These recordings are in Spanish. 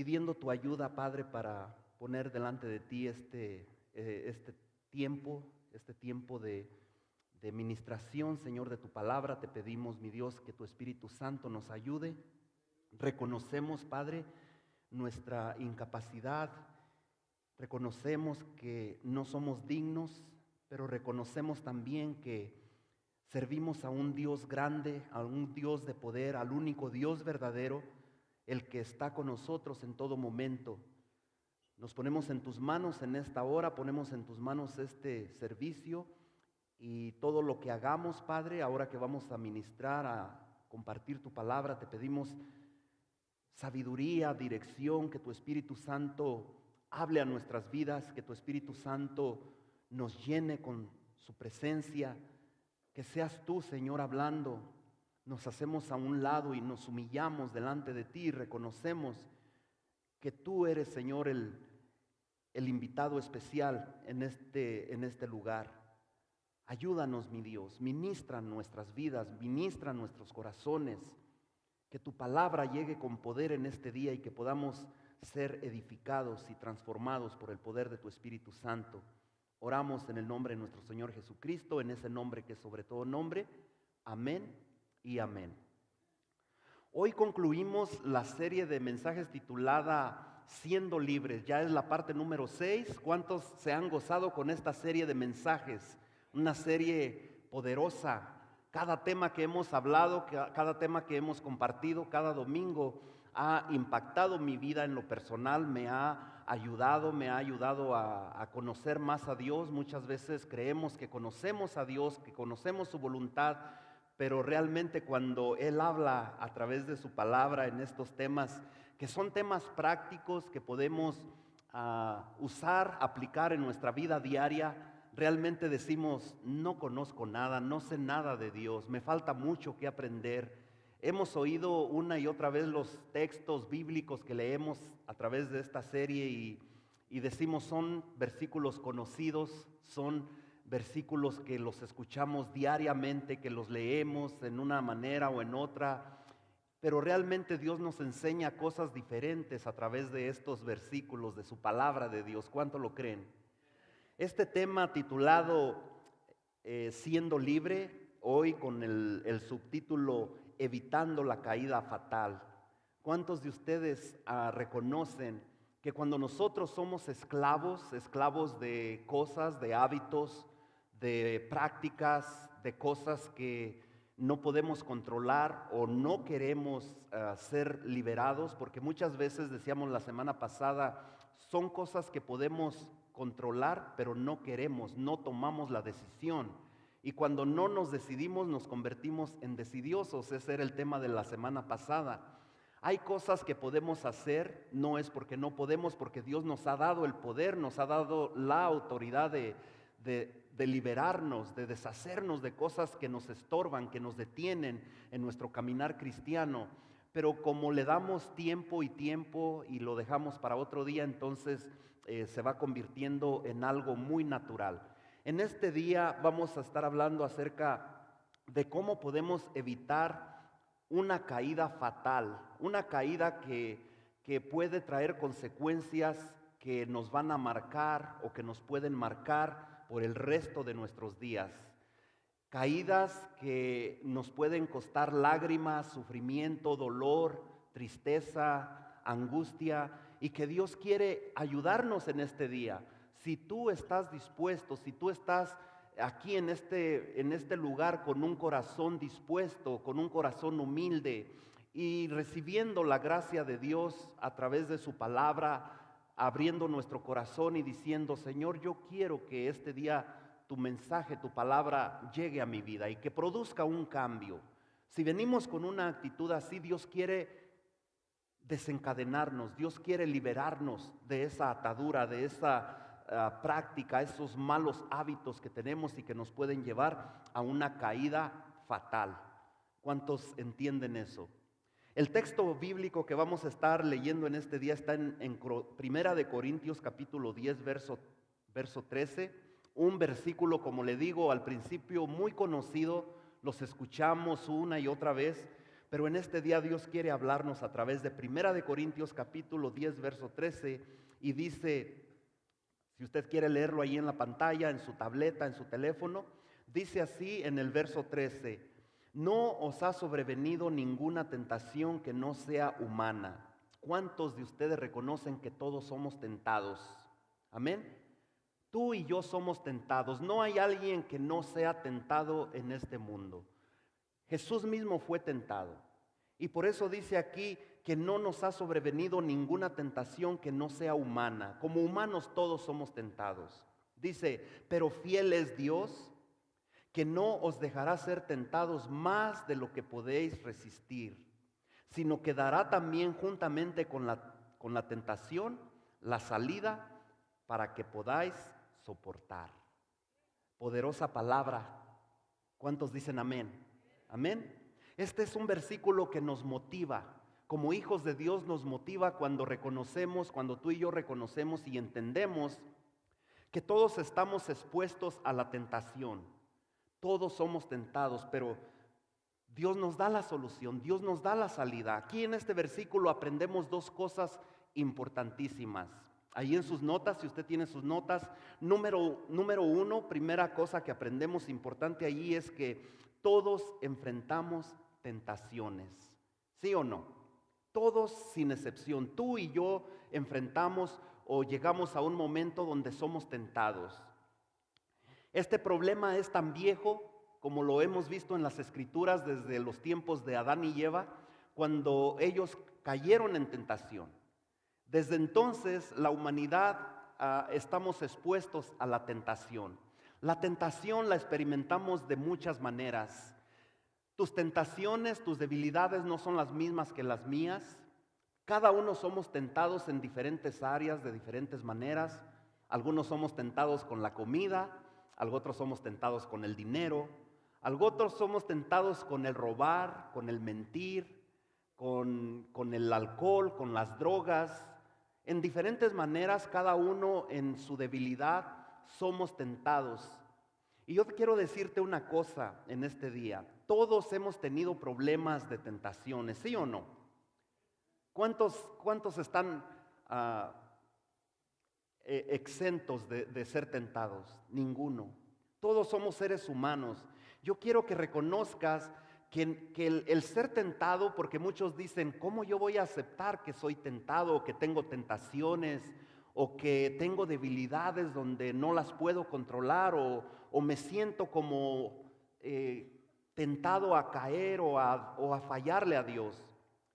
pidiendo tu ayuda, Padre, para poner delante de ti este tiempo de ministración, Señor, de tu palabra. Te pedimos, mi Dios, que tu Espíritu Santo nos ayude. Reconocemos, Padre, nuestra incapacidad. Reconocemos que no somos dignos, pero reconocemos también que servimos a un Dios grande, a un Dios de poder, al único Dios verdadero, el que está con nosotros en todo momento. Nos ponemos en tus manos en esta hora, ponemos en tus manos este servicio y todo lo que hagamos, Padre, ahora que vamos a ministrar, a compartir tu palabra, te pedimos sabiduría, dirección, que tu Espíritu Santo hable a nuestras vidas, que tu Espíritu Santo nos llene con su presencia, que seas tú, Señor, hablando. Nos hacemos a un lado y nos humillamos delante de ti y reconocemos que tú eres, Señor, el invitado especial en este lugar. Ayúdanos, mi Dios, ministra nuestras vidas, ministra nuestros corazones, que tu palabra llegue con poder en este día y que podamos ser edificados y transformados por el poder de tu Espíritu Santo. Oramos en el nombre de nuestro Señor Jesucristo, en ese nombre que es sobre todo nombre. Amén y amén. Hoy concluimos la serie de mensajes titulada Siendo Libres. Ya es la parte número 6. ¿Cuántos se han gozado con esta serie de mensajes? Una serie poderosa. Cada tema que hemos hablado, cada tema que hemos compartido, cada domingo ha impactado mi vida en lo personal, me ha ayudado a conocer más a Dios. Muchas veces creemos que conocemos a Dios, que conocemos su voluntad, pero realmente cuando Él habla a través de su palabra en estos temas, que son temas prácticos que podemos usar, aplicar en nuestra vida diaria, realmente decimos, no conozco nada, no sé nada de Dios, me falta mucho que aprender. Hemos oído una y otra vez los textos bíblicos que leemos a través de esta serie y decimos son versículos conocidos, son versículos que los escuchamos diariamente, que los leemos en una manera o en otra, pero realmente Dios nos enseña cosas diferentes a través de estos versículos de su palabra de Dios. ¿Cuánto lo creen? Este tema titulado Siendo Libre, hoy con el subtítulo Evitando la caída fatal. ¿Cuántos de ustedes reconocen que cuando nosotros somos esclavos de cosas, de hábitos, de prácticas, de cosas que no podemos controlar o no queremos ser liberados? Porque muchas veces, decíamos la semana pasada, son cosas que podemos controlar, pero no queremos, no tomamos la decisión. Y cuando no nos decidimos, nos convertimos en decidiosos. Ese era el tema de la semana pasada. Hay cosas que podemos hacer, no es porque no podemos, porque Dios nos ha dado el poder, nos ha dado la autoridad de liberarnos, de deshacernos de cosas que nos estorban, que nos detienen en nuestro caminar cristiano. Pero como le damos tiempo y lo dejamos para otro día, entonces se va convirtiendo en algo muy natural. En este día vamos a estar hablando acerca de cómo podemos evitar una caída fatal, una caída que puede traer consecuencias que nos van a marcar o que nos pueden marcar por el resto de nuestros días. Caídas que nos pueden costar lágrimas, sufrimiento, dolor, tristeza, angustia, y que Dios quiere ayudarnos en este día. Si tú estás dispuesto, si tú estás aquí en este lugar con un corazón dispuesto, con un corazón humilde y recibiendo la gracia de Dios a través de su palabra, abriendo nuestro corazón y diciendo, Señor, yo quiero que este día tu mensaje, tu palabra llegue a mi vida y que produzca un cambio. Si venimos con una actitud así, Dios quiere desencadenarnos, Dios quiere liberarnos de esa atadura, de esa práctica, esos malos hábitos que tenemos y que nos pueden llevar a una caída fatal. ¿Cuántos entienden eso? El texto bíblico que vamos a estar leyendo en este día está en Primera de Corintios capítulo 10, verso 13. Un versículo, como le digo al principio, muy conocido, los escuchamos una y otra vez, pero en este día Dios quiere hablarnos a través de 1 Corintios capítulo 10, verso 13, y dice, si usted quiere leerlo ahí en la pantalla, en su tableta, en su teléfono, dice así en el verso 13: no os ha sobrevenido ninguna tentación que no sea humana. ¿Cuántos de ustedes reconocen que todos somos tentados? Amén. Tú y yo somos tentados. No hay alguien que no sea tentado en este mundo. Jesús mismo fue tentado. Y por eso dice aquí que no nos ha sobrevenido ninguna tentación que no sea humana. Como humanos todos somos tentados. Dice, pero fiel es Dios, que no os dejará ser tentados más de lo que podéis resistir, sino que dará también juntamente con la tentación la salida para que podáis soportar. Poderosa palabra. ¿Cuántos dicen amén? Amén. Este es un versículo que nos motiva. Como hijos de Dios nos motiva cuando reconocemos, cuando tú y yo reconocemos y entendemos que todos estamos expuestos a la tentación. Todos somos tentados, pero Dios nos da la solución, Dios nos da la salida. Aquí en este versículo aprendemos dos cosas importantísimas. Ahí en sus notas, si usted tiene sus notas, número uno, primera cosa que aprendemos importante allí es que todos enfrentamos tentaciones. ¿Sí o no? Todos sin excepción. Tú y yo enfrentamos o llegamos a un momento donde somos tentados. Este problema es tan viejo como lo hemos visto en las Escrituras desde los tiempos de Adán y Eva, cuando ellos cayeron en tentación. Desde entonces la humanidad estamos expuestos a la tentación. La tentación la experimentamos de muchas maneras. Tus tentaciones, tus debilidades no son las mismas que las mías. Cada uno somos tentados en diferentes áreas, de diferentes maneras. Algunos somos tentados con la comida, otros somos tentados con el dinero, otros somos tentados con el robar, con el mentir, con el alcohol, con las drogas. En diferentes maneras, cada uno en su debilidad, somos tentados. Y yo quiero decirte una cosa en este día. Todos hemos tenido problemas de tentaciones, ¿sí o no? ¿Cuántos están exentos de ser tentados? Ninguno. Todos somos seres humanos. Yo quiero que reconozcas que el ser tentado, porque muchos dicen, ¿cómo yo voy a aceptar que soy tentado o que tengo tentaciones o que tengo debilidades donde no las puedo controlar o me siento como tentado a caer o a fallarle a Dios?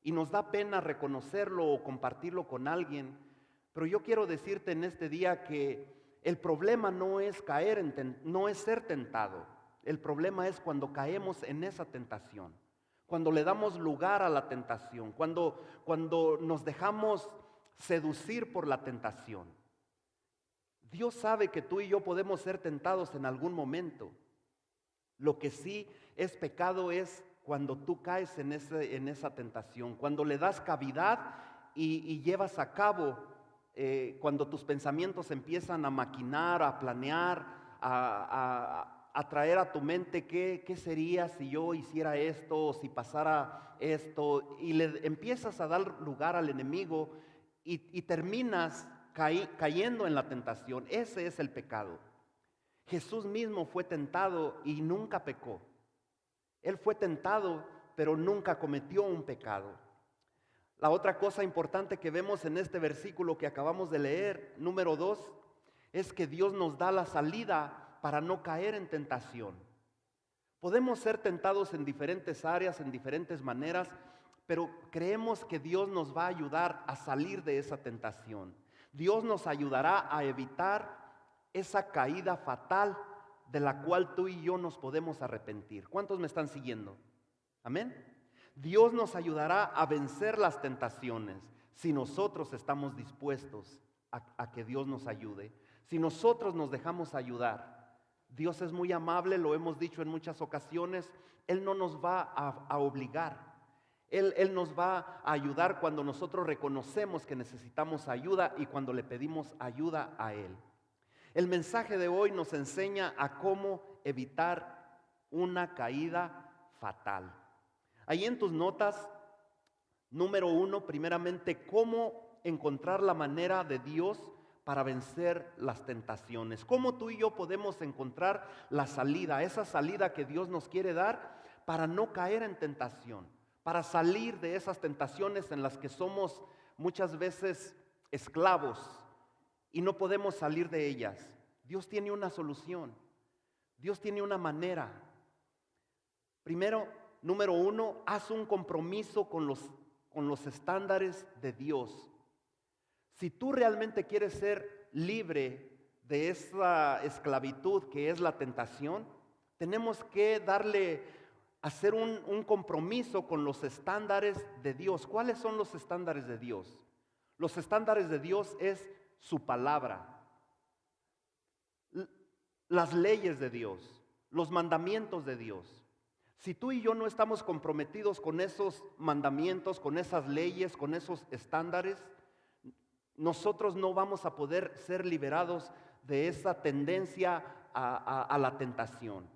Y nos da pena reconocerlo o compartirlo con alguien. Pero yo quiero decirte en este día que el problema no es no es ser tentado. El problema es cuando caemos en esa tentación, cuando le damos lugar a la tentación, cuando nos dejamos seducir por la tentación. Dios sabe que tú y yo podemos ser tentados en algún momento. Lo que sí es pecado es cuando tú caes en esa tentación, cuando le das cavidad y llevas a cabo, cuando tus pensamientos empiezan a maquinar, a planear, a traer a tu mente qué sería si yo hiciera esto o si pasara esto, y le empiezas a dar lugar al enemigo y terminas cayendo en la tentación. Ese es el pecado. Jesús mismo fue tentado y nunca pecó. Él fue tentado, pero nunca cometió un pecado. La otra cosa importante que vemos en este versículo que acabamos de leer, número 2, es que Dios nos da la salida para no caer en tentación. Podemos ser tentados en diferentes áreas, en diferentes maneras, pero creemos que Dios nos va a ayudar a salir de esa tentación. Dios nos ayudará a evitar esa caída fatal de la cual tú y yo nos podemos arrepentir. ¿Cuántos me están siguiendo? Amén. Dios nos ayudará a vencer las tentaciones si nosotros estamos dispuestos a que Dios nos ayude. Si nosotros nos dejamos ayudar. Dios es muy amable, lo hemos dicho en muchas ocasiones. Él no nos va a obligar. Él nos va a ayudar cuando nosotros reconocemos que necesitamos ayuda y cuando le pedimos ayuda a Él. El mensaje de hoy nos enseña a cómo evitar una caída fatal. Ahí en tus notas, número 1, primeramente, cómo encontrar la manera de Dios para vencer las tentaciones. Cómo tú y yo podemos encontrar la salida, esa salida que Dios nos quiere dar para no caer en tentación, para salir de esas tentaciones en las que somos muchas veces esclavos y no podemos salir de ellas. Dios tiene una solución, Dios tiene una manera. Primero, número 1, haz un compromiso con los estándares de Dios. Si tú realmente quieres ser libre de esa esclavitud que es la tentación, tenemos que hacer un compromiso con los estándares de Dios. ¿Cuáles son los estándares de Dios? Los estándares de Dios es su palabra, las leyes de Dios, los mandamientos de Dios. Si tú y yo no estamos comprometidos con esos mandamientos, con esas leyes, con esos estándares, nosotros no vamos a poder ser liberados de esa tendencia a la tentación.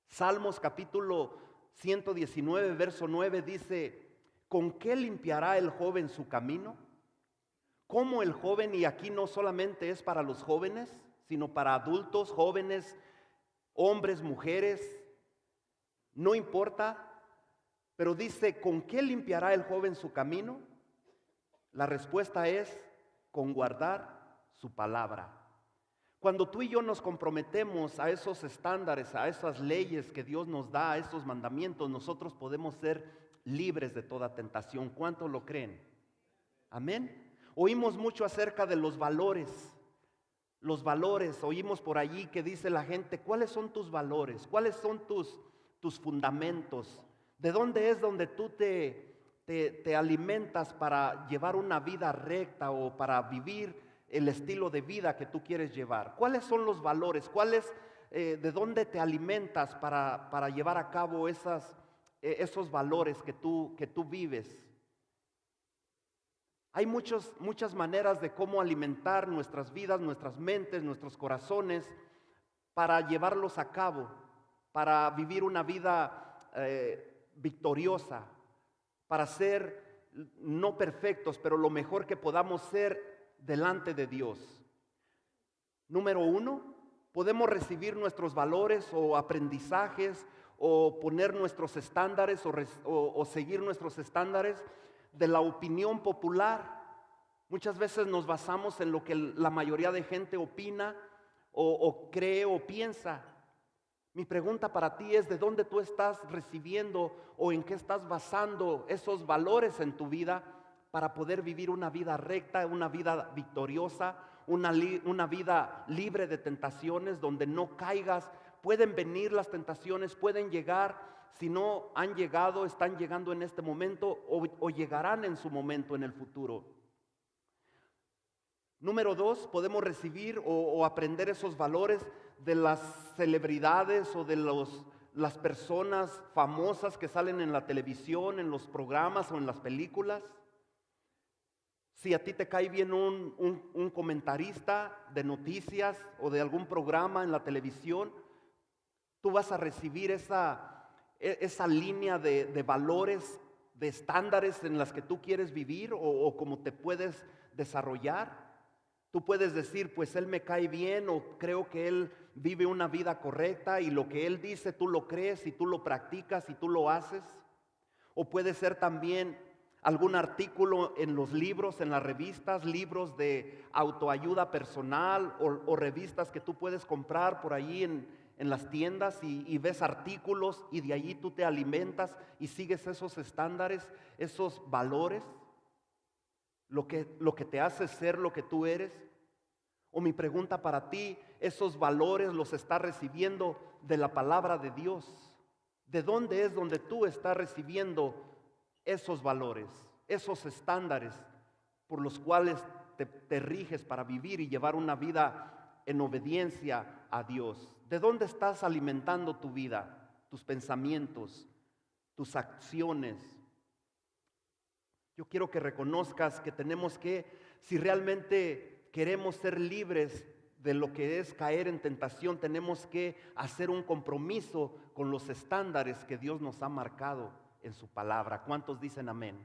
Salmos capítulo 119, verso 9 dice: ¿con qué limpiará el joven su camino? ¿Cómo el joven? Y aquí no solamente es para los jóvenes, sino para adultos, jóvenes, hombres, mujeres, no importa, pero dice: ¿con qué limpiará el joven su camino? La respuesta es: con guardar su palabra. Cuando tú y yo nos comprometemos a esos estándares, a esas leyes que Dios nos da, a esos mandamientos, nosotros podemos ser libres de toda tentación. ¿Cuántos lo creen? Amén. Oímos mucho acerca de los valores. Los valores, oímos por allí que dice la gente: ¿cuáles son tus valores? ¿Cuáles son tus fundamentos? ¿De dónde es donde tú te alimentas para llevar una vida recta o para vivir el estilo de vida que tú quieres llevar? ¿Cuáles son los valores? ¿De dónde te alimentas para llevar a cabo esos valores que tú vives? Hay muchas maneras de cómo alimentar nuestras vidas, nuestras mentes, nuestros corazones para llevarlos a cabo, para vivir una vida victoriosa, para ser no perfectos, pero lo mejor que podamos ser delante de Dios. Número 1, podemos recibir nuestros valores o aprendizajes o poner nuestros estándares o seguir nuestros estándares de la opinión popular. Muchas veces nos basamos en lo que la mayoría de gente opina o cree o piensa. Mi pregunta para ti es: ¿de dónde tú estás recibiendo o en qué estás basando esos valores en tu vida para poder vivir una vida recta, una vida victoriosa, una vida libre de tentaciones, donde no caigas? Pueden venir las tentaciones, pueden llegar. Si no han llegado, están llegando en este momento o llegarán en su momento en el futuro. Número 2, podemos recibir o aprender esos valores de las celebridades o de las personas famosas que salen en la televisión, en los programas o en las películas. Si a ti te cae bien un comentarista de noticias o de algún programa en la televisión, tú vas a recibir esa línea de valores, de estándares en las que tú quieres vivir o cómo te puedes desarrollar. Tú puedes decir: pues él me cae bien, o creo que él vive una vida correcta y lo que él dice tú lo crees y tú lo practicas y tú lo haces. O puede ser también algún artículo en los libros, en las revistas, libros de autoayuda personal o revistas que tú puedes comprar por ahí en las tiendas y ves artículos y de allí tú te alimentas y sigues esos estándares, esos valores, lo que te hace ser lo que tú eres. O mi pregunta para ti: ¿esos valores los estás recibiendo de la palabra de Dios? ¿De dónde es donde tú estás recibiendo esos valores, esos estándares por los cuales te riges para vivir y llevar una vida en obediencia a Dios? ¿De dónde estás alimentando tu vida, tus pensamientos, tus acciones? Yo quiero que reconozcas que tenemos que, si realmente queremos ser libres de lo que es caer en tentación, tenemos que hacer un compromiso con los estándares que Dios nos ha marcado. en su palabra. ¿Cuántos dicen amén?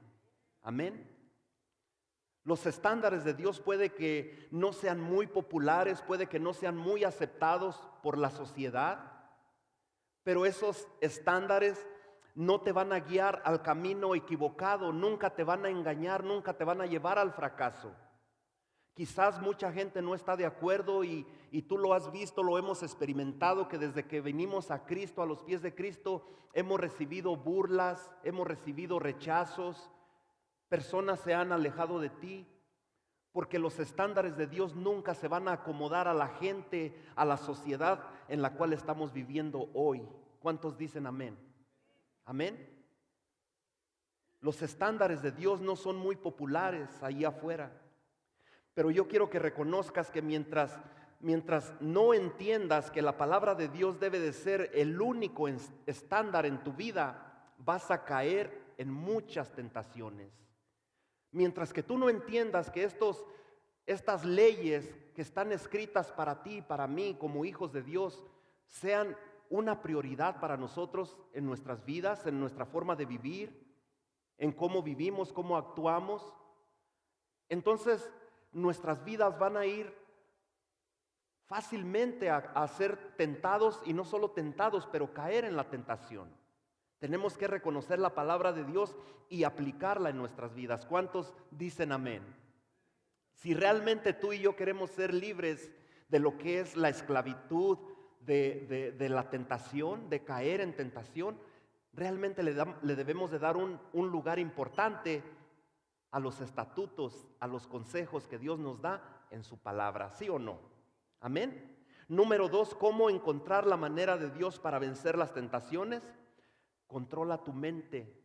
Amén. Los estándares de Dios puede que no sean muy populares, puede que no sean muy aceptados por la sociedad, pero esos estándares no te van a guiar al camino equivocado, nunca te van a engañar, nunca te van a llevar al fracaso. Quizás mucha gente no está de acuerdo y tú lo has visto, lo hemos experimentado, que desde que venimos a Cristo, a los pies de Cristo, hemos recibido burlas, hemos recibido rechazos, personas se han alejado de ti, porque los estándares de Dios nunca se van a acomodar a la gente, a la sociedad en la cual estamos viviendo hoy. ¿Cuántos dicen amén? Amén. Los estándares de Dios no son muy populares ahí afuera. Pero yo quiero que reconozcas que mientras no entiendas que la palabra de Dios debe de ser el único estándar en tu vida, vas a caer en muchas tentaciones. Mientras que tú no entiendas que estas leyes que están escritas para ti y para mí como hijos de Dios sean una prioridad para nosotros en nuestras vidas, en nuestra forma de vivir, en cómo vivimos, cómo actuamos, entonces nuestras vidas van a ir fácilmente a ser tentados, y no solo tentados, pero caer en la tentación. Tenemos que reconocer la palabra de Dios y aplicarla en nuestras vidas. ¿Cuántos dicen amén? Si realmente tú y yo queremos ser libres de lo que es la esclavitud, de la tentación, de caer en tentación, realmente le debemos de dar un lugar importante a los estatutos, a los consejos que Dios nos da en su palabra, ¿sí o no? Amén. Número 2, ¿cómo encontrar la manera de Dios para vencer las tentaciones? Controla tu mente.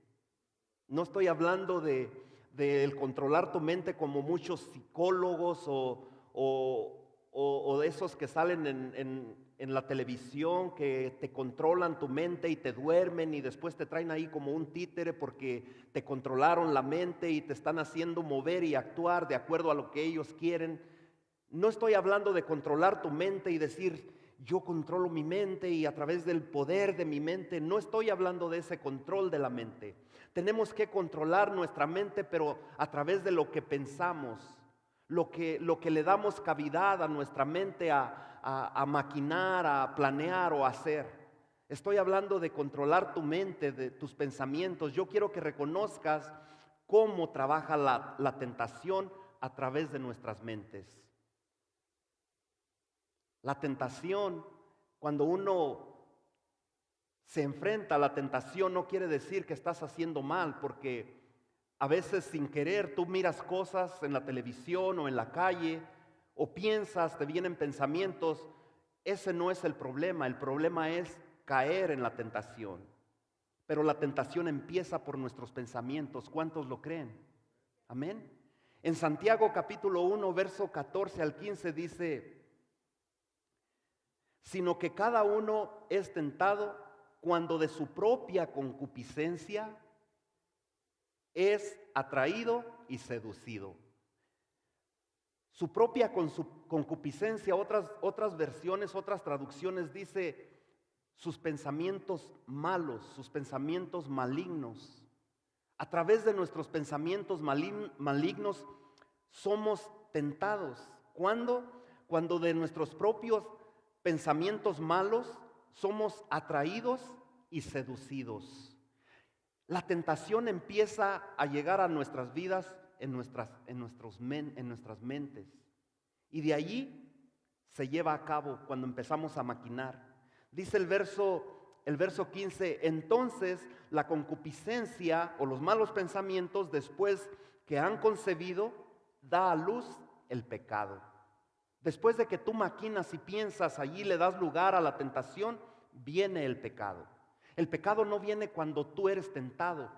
No estoy hablando de controlar tu mente como muchos psicólogos o de esos que salen en la televisión, que te controlan tu mente y te duermen y después te traen ahí como un títere porque te controlaron la mente y te están haciendo mover y actuar de acuerdo a lo que ellos quieren. No estoy hablando de controlar tu mente y decir, yo controlo mi mente y a través del poder de mi mente. No estoy hablando de ese control de la mente. Tenemos que controlar nuestra mente, pero a través de lo que pensamos, lo que le damos cavidad a nuestra mente a maquinar, a planear o a hacer. Estoy hablando de controlar tu mente, de tus pensamientos. Yo quiero que reconozcas cómo trabaja la tentación a través de nuestras mentes. La tentación, cuando uno se enfrenta a la tentación, no quiere decir que estás haciendo mal, porque a veces sin querer tú miras cosas en la televisión o en la calle, o piensas, te vienen pensamientos. Ese no es el problema es caer en la tentación. Pero la tentación empieza por nuestros pensamientos. ¿Cuántos lo creen? Amén. En Santiago capítulo 1, verso 14 al 15 dice: sino que cada uno es tentado cuando de su propia concupiscencia es atraído y seducido. Su propia concupiscencia, otras versiones, otras traducciones dice sus pensamientos malos, sus pensamientos malignos. A través de nuestros pensamientos malignos somos tentados. ¿Cuándo? Cuando de nuestros propios pensamientos malos somos atraídos y seducidos. La tentación empieza a llegar a nuestras vidas en nuestras mentes, y de allí se lleva a cabo cuando empezamos a maquinar. Dice el verso 15: entonces la concupiscencia o los malos pensamientos, después que han concebido, da a luz el pecado. Después de que tú maquinas y piensas, allí le das lugar a la tentación, viene el pecado. El pecado no viene cuando tú eres tentado,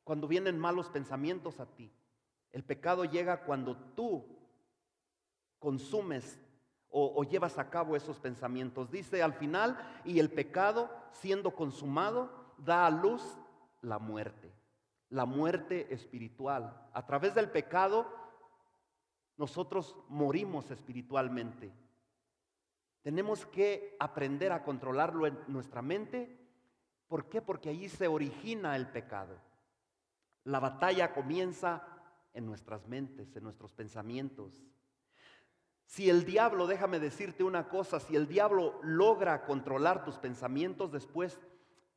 cuando vienen malos pensamientos a ti. El pecado llega cuando tú consumes o llevas a cabo esos pensamientos. Dice al final: y el pecado, siendo consumado, da a luz la muerte espiritual. A través del pecado nosotros morimos espiritualmente. Tenemos que aprender a controlarlo en nuestra mente ¿Por qué? Porque allí se origina el pecado. La batalla comienza en nuestras mentes, en nuestros pensamientos. Si el diablo, déjame decirte una cosa, si el diablo logra controlar tus pensamientos, después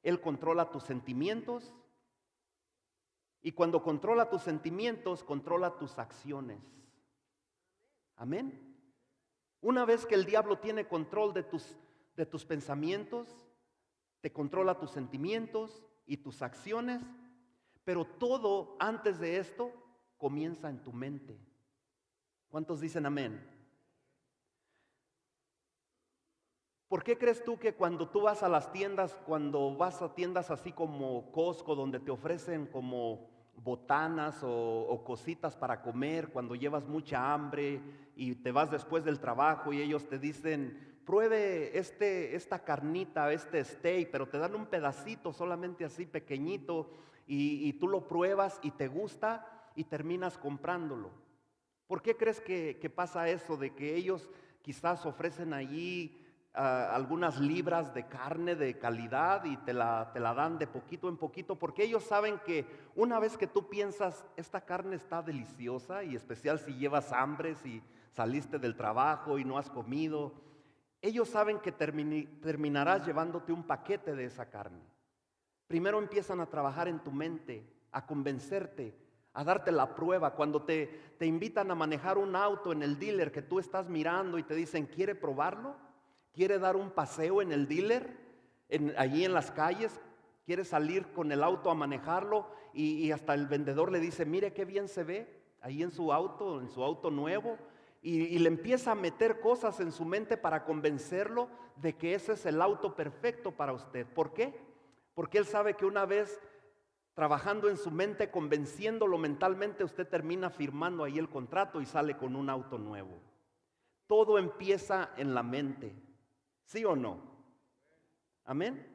él controla tus sentimientos. Y cuando controla tus sentimientos, controla tus acciones. Amén. Una vez que el diablo tiene control de tus pensamientos, te controla tus sentimientos y tus acciones, pero todo antes de esto comienza en tu mente. ¿Cuántos dicen amén? ¿Por qué crees tú que cuando tú vas a las tiendas, cuando vas a tiendas así como Costco, donde te ofrecen como botanas o cositas para comer, cuando llevas mucha hambre y te vas después del trabajo y ellos te dicen, pruebe esta carnita, este steak, pero te dan un pedacito solamente así pequeñito y tú lo pruebas y te gusta y terminas comprándolo? ¿Por qué crees que pasa eso de que ellos quizás ofrecen allí algunas libras de carne de calidad y te la dan de poquito en poquito? Porque ellos saben que una vez que tú piensas, esta carne está deliciosa, y especial si llevas hambre, si saliste del trabajo y no has comido, ellos saben que terminarás llevándote un paquete de esa carne. Primero empiezan a trabajar en tu mente, a convencerte, a darte la prueba. Cuando te invitan a manejar un auto en el dealer que tú estás mirando y te dicen, ¿quiere probarlo? ¿Quiere dar un paseo en el dealer? Allí en las calles, ¿quiere salir con el auto a manejarlo? Y hasta el vendedor le dice, mire qué bien se ve ahí en su auto nuevo. Y le empieza a meter cosas en su mente para convencerlo de que ese es el auto perfecto para usted. ¿Por qué? Porque él sabe que una vez trabajando en su mente, convenciéndolo mentalmente, usted termina firmando ahí el contrato y sale con un auto nuevo. Todo empieza en la mente, ¿sí o no? Amén.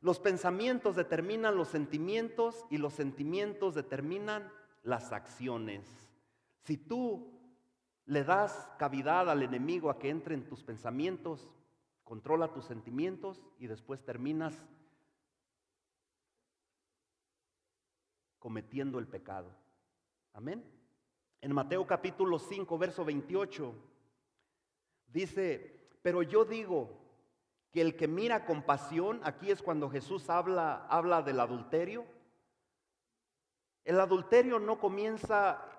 Los pensamientos determinan los sentimientos y los sentimientos determinan las acciones. Si tú le das cavidad al enemigo a que entre en tus pensamientos, controla tus sentimientos y después terminas cometiendo el pecado. Amén. En Mateo capítulo 5, verso 28, dice, pero yo digo que el que mira con pasión, aquí es cuando Jesús habla del adulterio. El adulterio no comienza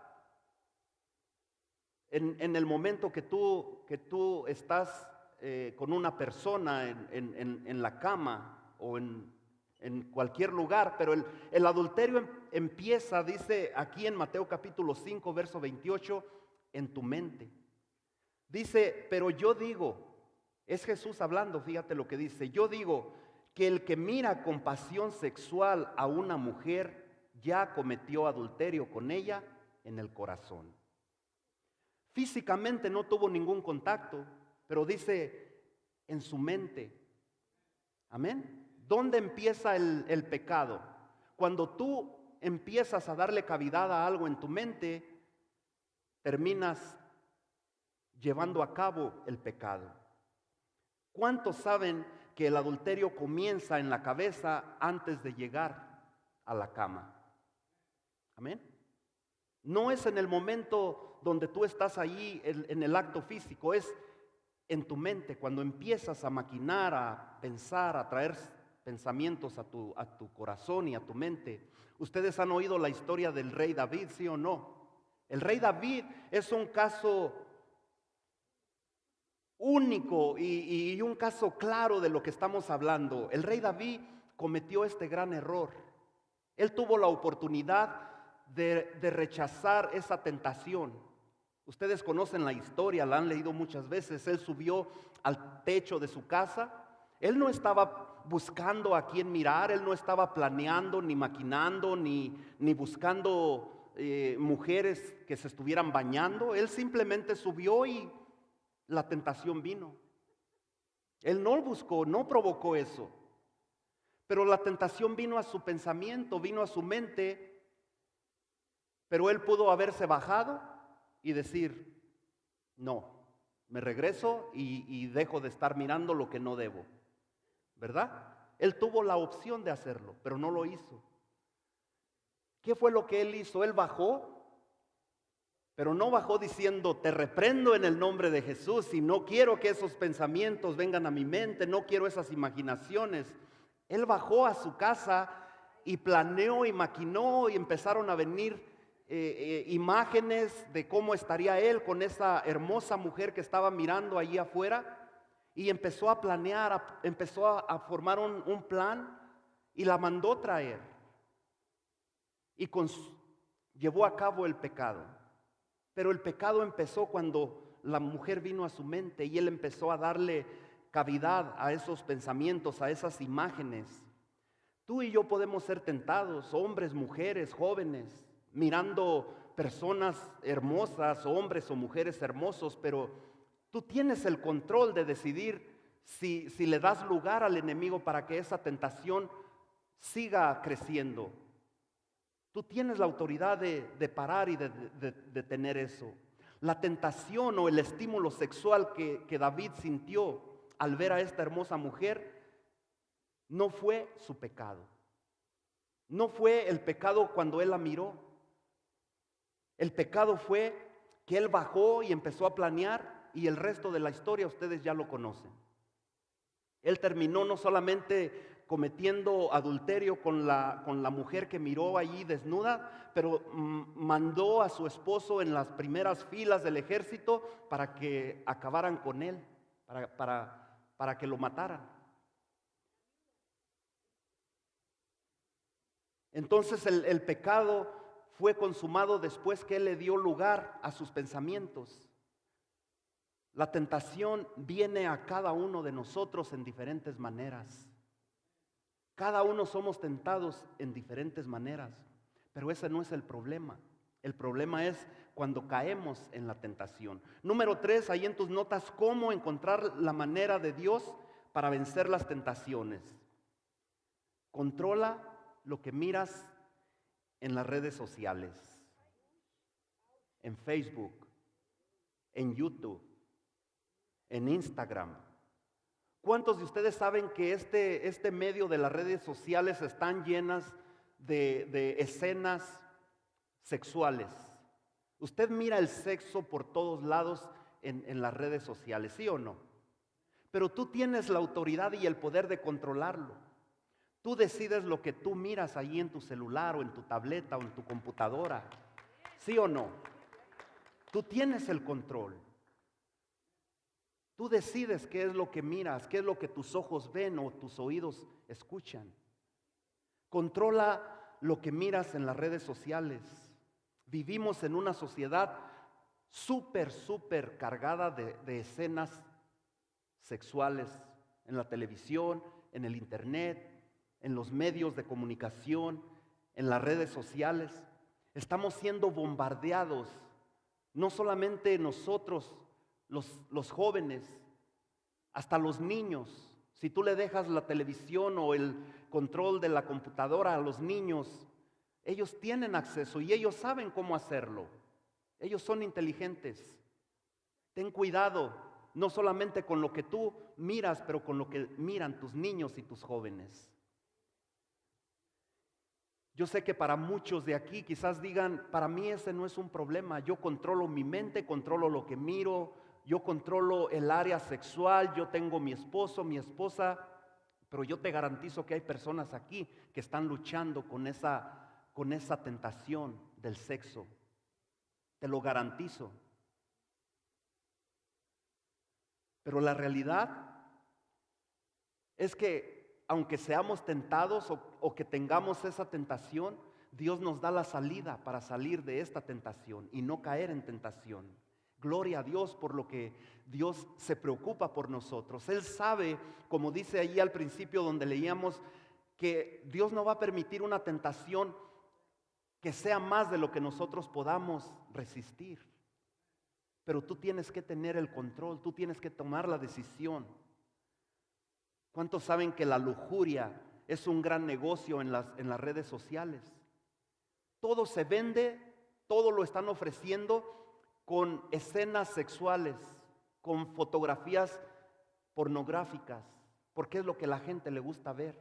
en el momento que tú estás con una persona en la cama o en cualquier lugar, pero el adulterio empieza, dice aquí en Mateo capítulo 5, verso 28, en tu mente. Dice, pero yo digo, es Jesús hablando, fíjate lo que dice, yo digo que el que mira con pasión sexual a una mujer ya cometió adulterio con ella en el corazón. Físicamente no tuvo ningún contacto, pero dice en su mente. Amén. ¿Dónde empieza el pecado? Cuando tú empiezas a darle cavidad a algo en tu mente, terminas llevando a cabo el pecado. ¿Cuántos saben que el adulterio comienza en la cabeza antes de llegar a la cama? Amén. No es en el momento donde tú estás allí en el acto físico, es en tu mente, cuando empiezas a maquinar, a pensar, a traer pensamientos a tu corazón y a tu mente. Ustedes han oído la historia del rey David, ¿sí o no? El rey David es un caso único y un caso claro de lo que estamos hablando. El rey David cometió este gran error. Él tuvo la oportunidad de rechazar esa tentación. Ustedes conocen la historia, la han leído muchas veces. Él subió al techo de su casa. Él no estaba buscando a quién mirar, él no estaba planeando, ni maquinando, ni buscando mujeres que se estuvieran bañando. Él simplemente subió y la tentación vino. Él no buscó, no provocó eso. Pero la tentación vino a su pensamiento, vino a su mente. Pero él pudo haberse bajado y decir, no, me regreso y dejo de estar mirando lo que no debo. ¿Verdad? Él tuvo la opción de hacerlo, pero no lo hizo. ¿Qué fue lo que él hizo? Él bajó, pero no bajó diciendo, te reprendo en el nombre de Jesús y no quiero que esos pensamientos vengan a mi mente, no quiero esas imaginaciones. Él bajó a su casa y planeó y maquinó y empezaron a venir imágenes de cómo estaría él con esa hermosa mujer que estaba mirando allí afuera, y empezó a planear, empezó a formar un plan y la mandó traer y llevó a cabo el pecado. Pero el pecado empezó cuando la mujer vino a su mente y él empezó a darle cavidad a esos pensamientos, a esas imágenes. Tú y yo podemos ser tentados, hombres, mujeres, jóvenes, mirando personas hermosas, hombres o mujeres hermosos, pero tú tienes el control de decidir si le das lugar al enemigo para que esa tentación siga creciendo. Tú tienes la autoridad de parar y de detener eso. La tentación o el estímulo sexual que David sintió al ver a esta hermosa mujer no fue su pecado. No fue el pecado cuando él la miró. El pecado fue que él bajó y empezó a planear, y el resto de la historia ustedes ya lo conocen. Él terminó no solamente cometiendo adulterio con la mujer que miró allí desnuda, pero mandó a su esposo en las primeras filas del ejército para que acabaran con él, para que lo mataran. Entonces el pecado fue consumado después que él le dio lugar a sus pensamientos. La tentación viene a cada uno de nosotros en diferentes maneras. Cada uno somos tentados en diferentes maneras, pero ese no es el problema. El problema es cuando caemos en la tentación. Número 3, ahí en tus notas, cómo encontrar la manera de Dios para vencer las tentaciones. Controla lo que miras en las redes sociales, en Facebook, en YouTube, en Instagram. ¿Cuántos de ustedes saben que este medio de las redes sociales están llenas de escenas sexuales? Usted mira el sexo por todos lados en las redes sociales, ¿sí o no? Pero tú tienes la autoridad y el poder de controlarlo. Tú decides lo que tú miras ahí en tu celular o en tu tableta o en tu computadora, ¿sí o no? Tú tienes el control. Tú decides qué es lo que miras, qué es lo que tus ojos ven o tus oídos escuchan. Controla lo que miras en las redes sociales. Vivimos en una sociedad súper cargada de escenas sexuales en la televisión, en el internet, en los medios de comunicación, en las redes sociales. Estamos siendo bombardeados, no solamente nosotros, los jóvenes, hasta los niños. Si tú le dejas la televisión o el control de la computadora a los niños, ellos tienen acceso y ellos saben cómo hacerlo. Ellos son inteligentes. Ten cuidado, no solamente con lo que tú miras, pero con lo que miran tus niños y tus jóvenes. Yo sé que para muchos de aquí quizás digan, para mí ese no es un problema. Yo controlo mi mente, controlo lo que miro, yo controlo el área sexual, yo tengo mi esposo, mi esposa, pero yo te garantizo que hay personas aquí que están luchando con esa tentación del sexo. Te lo garantizo. Pero la realidad es que aunque seamos tentados o que tengamos esa tentación, Dios nos da la salida para salir de esta tentación y no caer en tentación. Gloria a Dios por lo que Dios se preocupa por nosotros. Él sabe, como dice allí al principio donde leíamos, que Dios no va a permitir una tentación que sea más de lo que nosotros podamos resistir. Pero tú tienes que tener el control, tú tienes que tomar la decisión. ¿Cuántos saben que la lujuria es un gran negocio en las redes sociales? Todo se vende, todo lo están ofreciendo con escenas sexuales, con fotografías pornográficas. porque es lo que a la gente le gusta ver.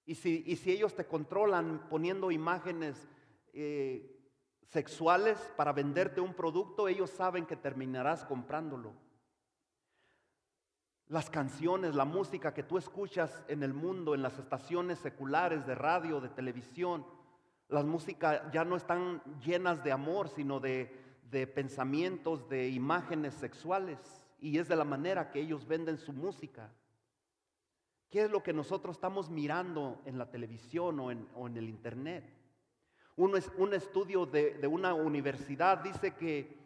Y si ellos te controlan poniendo imágenes sexuales para venderte un producto, ellos saben que terminarás comprándolo. Las canciones, la música que tú escuchas en el mundo, en las estaciones seculares de radio, de televisión, las músicas ya no están llenas de amor, sino de pensamientos, de imágenes sexuales. Y es de la manera que ellos venden su música. ¿Qué es lo que nosotros estamos mirando en la televisión o en el internet? Un estudio de una universidad dice que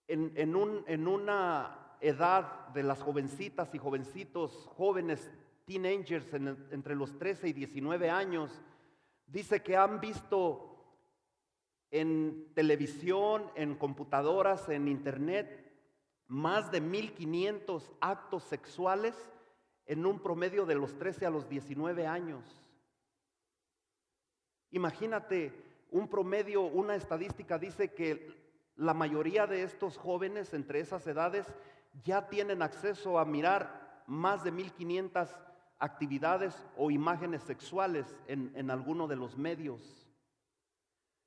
en una edad de las jovencitas y jovencitos, jóvenes, teenagers entre los 13 y 19 años, dice que han visto en televisión, en computadoras, en internet, más de 1,500 actos sexuales en un promedio de los 13 a los 19 años. Imagínate, un promedio, una estadística dice que la mayoría de estos jóvenes entre esas edades ya tienen acceso a mirar más de 1,500 actividades o imágenes sexuales en alguno de los medios.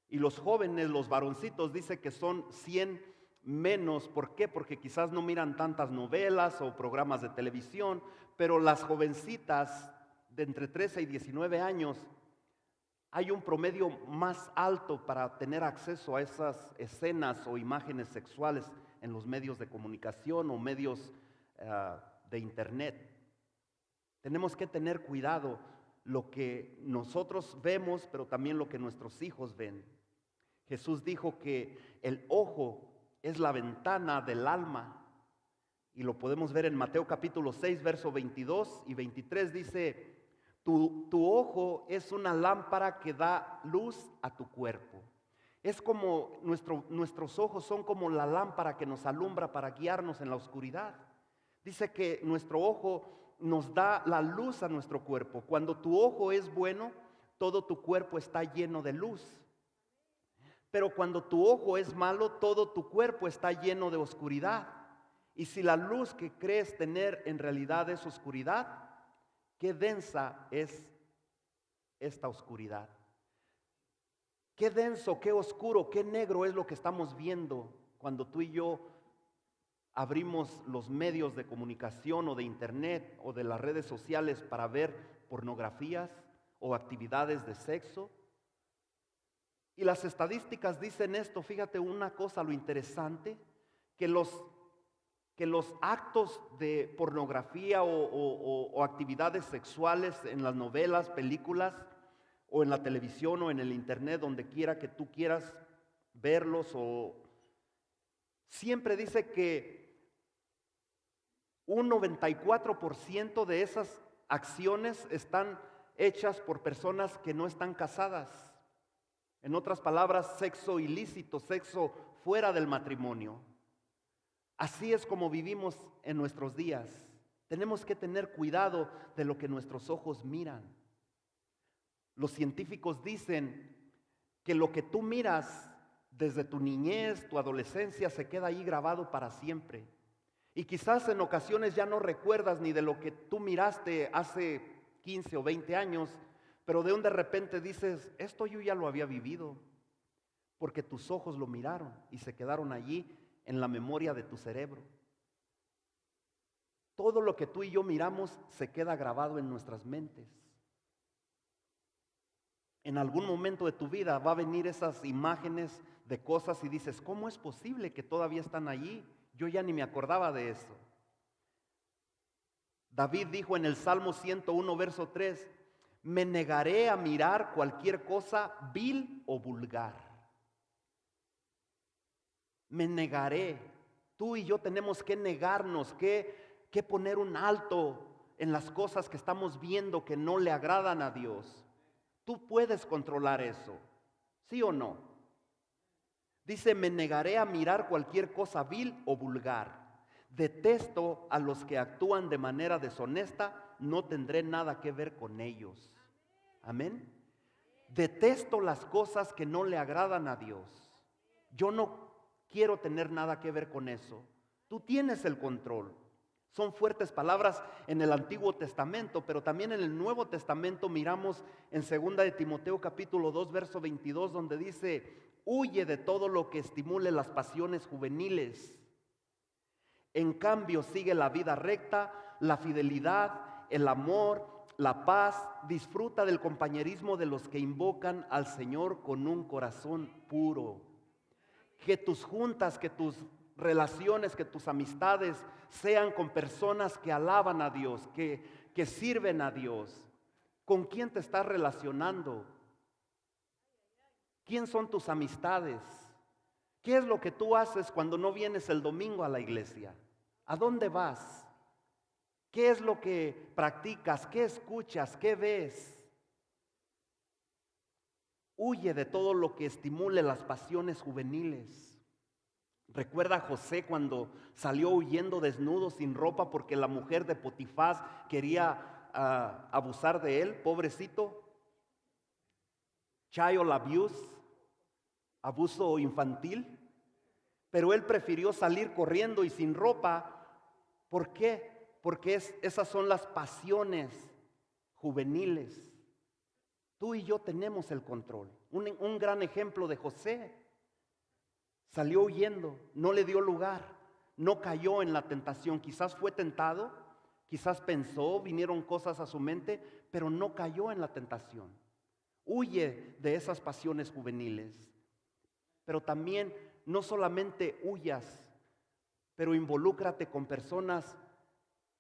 Y los jóvenes, los varoncitos, dice que son 100 menos. ¿Por qué? Porque quizás no miran tantas novelas o programas de televisión, pero las jovencitas de entre 13 y 19 años, hay un promedio más alto para tener acceso a esas escenas o imágenes sexuales en los medios de comunicación o medios de internet. Tenemos que tener cuidado lo que nosotros vemos, pero también lo que nuestros hijos ven. Jesús dijo que el ojo es la ventana del alma. Y lo podemos ver en Mateo capítulo 6, verso 22 y 23. Dice, tu ojo es una lámpara que da luz a tu cuerpo. Es como nuestros ojos son como la lámpara que nos alumbra para guiarnos en la oscuridad. Dice que nuestro ojo nos da la luz a nuestro cuerpo. Cuando tu ojo es bueno, todo tu cuerpo está lleno de luz. Pero cuando tu ojo es malo, todo tu cuerpo está lleno de oscuridad. Y si la luz que crees tener en realidad es oscuridad, qué densa es esta oscuridad. Qué denso, qué oscuro, qué negro es lo que estamos viendo cuando tú y yo abrimos los medios de comunicación o de internet o de las redes sociales para ver pornografías o actividades de sexo. Y las estadísticas dicen esto, fíjate una cosa, lo interesante, que los actos de pornografía o actividades sexuales en las novelas, películas, o en la televisión o en el internet, donde quiera que tú quieras verlos, siempre dice que un 94% de esas acciones están hechas por personas que no están casadas. En otras palabras, sexo ilícito, sexo fuera del matrimonio. Así es como vivimos en nuestros días. Tenemos que tener cuidado de lo que nuestros ojos miran. Los científicos dicen que lo que tú miras desde tu niñez, tu adolescencia, se queda ahí grabado para siempre. Y quizás en ocasiones ya no recuerdas ni de lo que tú miraste hace 15 o 20 años, pero de repente dices, esto yo ya lo había vivido, porque tus ojos lo miraron y se quedaron allí en la memoria de tu cerebro. Todo lo que tú y yo miramos se queda grabado en nuestras mentes. En algún momento de tu vida va a venir esas imágenes de cosas y dices, ¿cómo es posible que todavía están allí? Yo ya ni me acordaba de eso. David dijo en el Salmo 101, verso 3, me negaré a mirar cualquier cosa vil o vulgar. Me negaré. Tú y yo tenemos que negarnos, que poner un alto en las cosas que estamos viendo que no le agradan a Dios. Tú puedes controlar eso, ¿sí o no? Dice, me negaré a mirar cualquier cosa vil o vulgar. Detesto a los que actúan de manera deshonesta, no tendré nada que ver con ellos. Amén. Detesto las cosas que no le agradan a Dios. Yo no quiero tener nada que ver con eso. Tú tienes el control. Son fuertes palabras en el Antiguo Testamento, pero también en el Nuevo Testamento miramos en 2 de Timoteo capítulo 2, verso 22, donde dice: huye de todo lo que estimule las pasiones juveniles. En cambio, sigue la vida recta, la fidelidad, el amor, la paz. Disfruta del compañerismo de los que invocan al Señor con un corazón puro. Que tus juntas, que tus relaciones, que tus amistades sean con personas que alaban a Dios, que sirven a Dios. ¿Con quién te estás relacionando? ¿Quién son tus amistades? ¿Qué es lo que tú haces cuando no vienes el domingo a la iglesia? ¿A dónde vas? ¿Qué es lo que practicas? ¿Qué escuchas? ¿Qué ves? Huye de todo lo que estimule las pasiones juveniles. Recuerda a José cuando salió huyendo desnudo, sin ropa, porque la mujer de Potifás quería abusar de él, pobrecito. Child abuse, abuso infantil. Pero él prefirió salir corriendo y sin ropa. ¿Por qué? Porque esas son las pasiones juveniles. Tú y yo tenemos el control. Un gran ejemplo de José. Salió huyendo, no le dio lugar, no cayó en la tentación. Quizás fue tentado, quizás pensó, vinieron cosas a su mente, pero no cayó en la tentación. Huye de esas pasiones juveniles. Pero también no solamente huyas, pero involúcrate con personas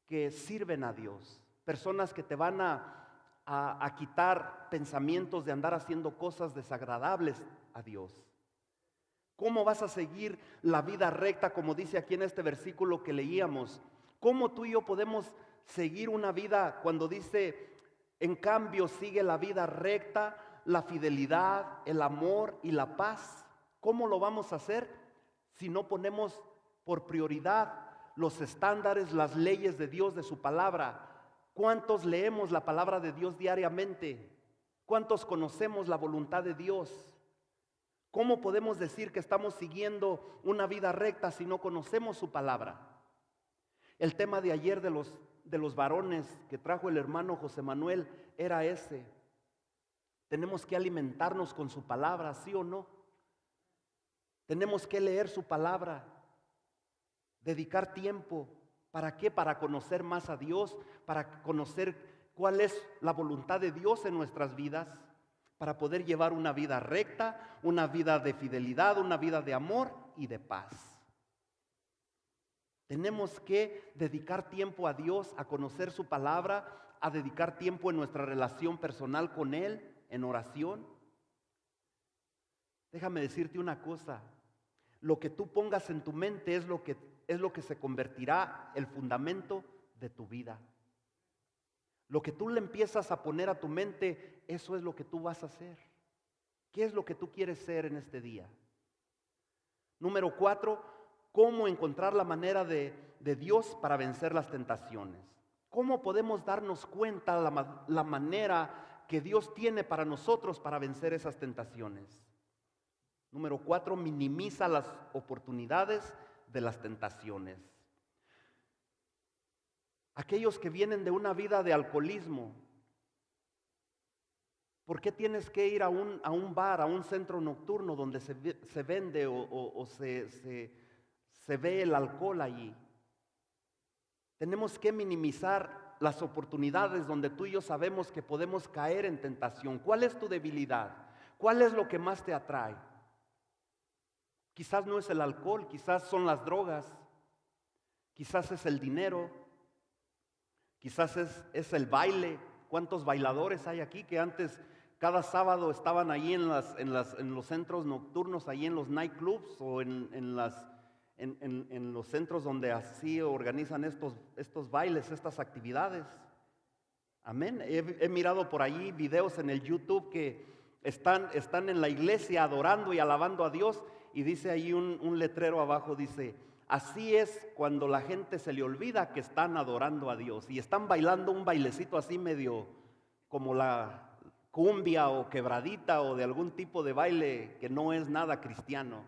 que sirven a Dios, personas que te van a quitar pensamientos de andar haciendo cosas desagradables a Dios. ¿Cómo vas a seguir la vida recta, como dice aquí en este versículo que leíamos? ¿Cómo tú y yo podemos seguir una vida cuando dice: en cambio sigue la vida recta, la fidelidad, el amor y la paz? ¿Cómo lo vamos a hacer si no ponemos por prioridad los estándares, las leyes de Dios, de su palabra? ¿Cuántos leemos la palabra de Dios diariamente? ¿Cuántos conocemos la voluntad de Dios? ¿Cómo podemos decir que estamos siguiendo una vida recta si no conocemos su palabra? El tema de ayer de los varones que trajo el hermano José Manuel era ese. Tenemos que alimentarnos con su palabra, ¿sí o no? Tenemos que leer su palabra, dedicar tiempo. ¿Para qué? Para conocer más a Dios, para conocer cuál es la voluntad de Dios en nuestras vidas, para poder llevar una vida recta, una vida de fidelidad, una vida de amor y de paz. Tenemos que dedicar tiempo a Dios, a conocer su palabra, a dedicar tiempo en nuestra relación personal con Él, en oración. Déjame decirte una cosa: lo que tú pongas en tu mente es lo que se convertirá el fundamento de tu vida. Lo que tú le empiezas a poner a tu mente, eso es lo que tú vas a hacer. ¿Qué es lo que tú quieres ser en este día? Número 4, ¿cómo encontrar la manera de Dios para vencer las tentaciones? ¿Cómo podemos darnos cuenta la manera que Dios tiene para nosotros para vencer esas tentaciones? Número 4, minimiza las oportunidades de las tentaciones. Aquellos que vienen de una vida de alcoholismo, ¿por qué tienes que ir a un bar, a un centro nocturno donde se vende o se ve el alcohol allí? Tenemos que minimizar las oportunidades donde tú y yo sabemos que podemos caer en tentación. ¿Cuál es tu debilidad? ¿Cuál es lo que más te atrae? Quizás no es el alcohol, quizás son las drogas, quizás es el dinero. Quizás es el baile. ¿Cuántos bailadores hay aquí que antes cada sábado estaban ahí en los centros nocturnos, ahí en los nightclubs o en los centros donde así organizan estos bailes, estas actividades? Amén. He mirado por ahí videos en el YouTube que están en la iglesia adorando y alabando a Dios, y dice ahí un letrero abajo, dice: así es cuando la gente se le olvida que están adorando a Dios, y están bailando un bailecito así medio como la cumbia o quebradita o de algún tipo de baile que no es nada cristiano.